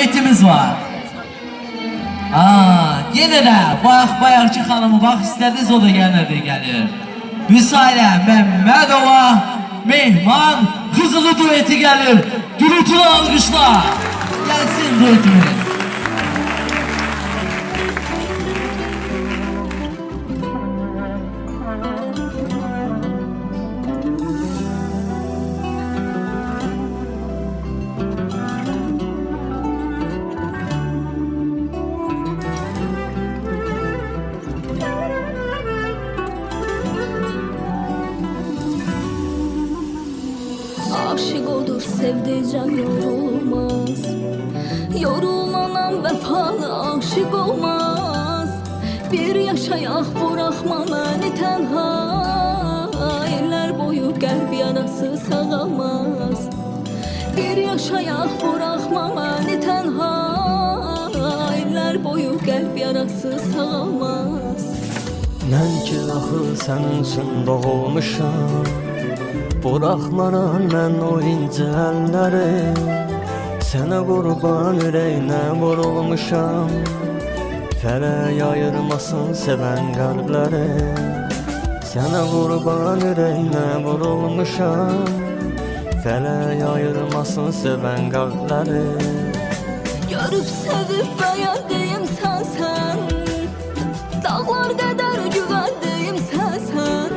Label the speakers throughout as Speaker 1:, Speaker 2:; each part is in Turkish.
Speaker 1: duetimiz var. Yine de bayaqçı xanımı bax istədiniz, o da gəlir. Müsaile Mehmedova Mehman Kızılı dueti gelir. Gürültülü alkışlar. Gelsin duetimiz.
Speaker 2: Aşık olur sevdiği can yorulmaz. Yorulmanan vefalı aşık olmaz. Bir yaşayak bırakma beni tenha. Eller boyu kalp yarası sağlamaz. Bir yaşayak bırakma beni tenha. Eller boyu kalp yarası sağlamaz.
Speaker 3: Mən ki axı sənin üçün doğulmuşam. Bırakmaram mən o incə əlləri. Sənə qurban ürəyinə vurulmuşam. Fələk ayırmasın sevən qəlbləri. Sənə qurban ürəyinə vurulmuşam. Fələk ayırmasın sevən qəlbləri.
Speaker 2: Görüp sevip beğendiğim sensen. Dağlar kadar güvendiğim sensen.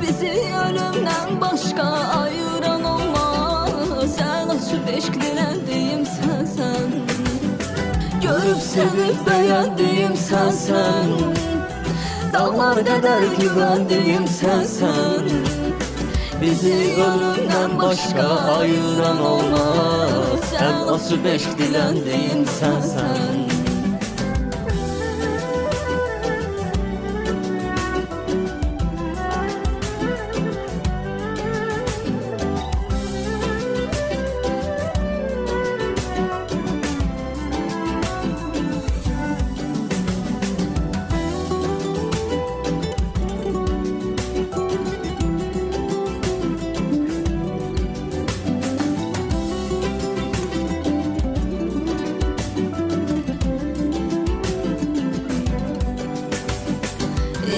Speaker 2: Bizi ölümden başka ayıran olmaz. Sen açıp eşk dilendiğim sensen. Görüp sevip beğendiğim sensen. Dağlar kadar güvendiğim sensen. Bizi ölümden başka ayıran olmaz. Sen açıp eşk dilendiğim sensen.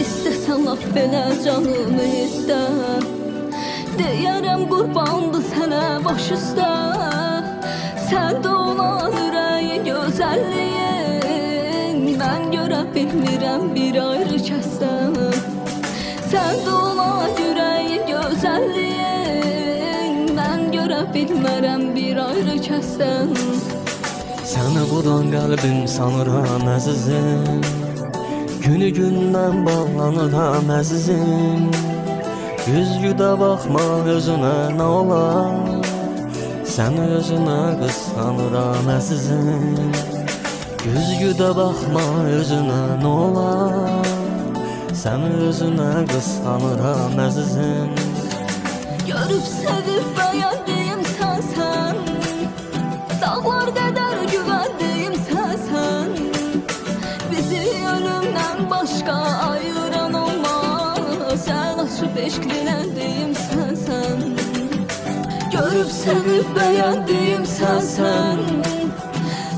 Speaker 2: İstəsən laf belə canımı istə. Deyərəm qurbandı sənə baş üstə. Səndə olan ürəyin gözəlliyin mən görə bilmirəm bir ayrı kəsdən. Səndə olan ürəyin gözəlliyin mən görə bilmərəm bir ayrı kəsdən.
Speaker 3: Səni vuran qəlbim sanıram əzizim. Günü gündən bağlanıram əzizim. Güzgüdə baxma özünə nə olar. Səni özünə qısqanıram əzizim. Güzgüdə baxma özünə nə olar. Səni özünə qısqanıram əzizim.
Speaker 2: Görüp sevip beğendiğim sensen. Dağlar kadar güvendiğim sensen. Bizi ölümden başka ayıran olmaz. Sen açıp eşk dilendiğim sensen. Görüp sevip beğendiğim sensen.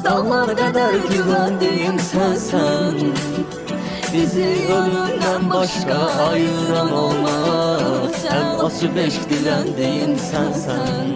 Speaker 2: Dağlar kadar güvendiğim sensen. Bizi ölümden başka ayıran olmaz. Sen açıp eşk dilendiğim sensen.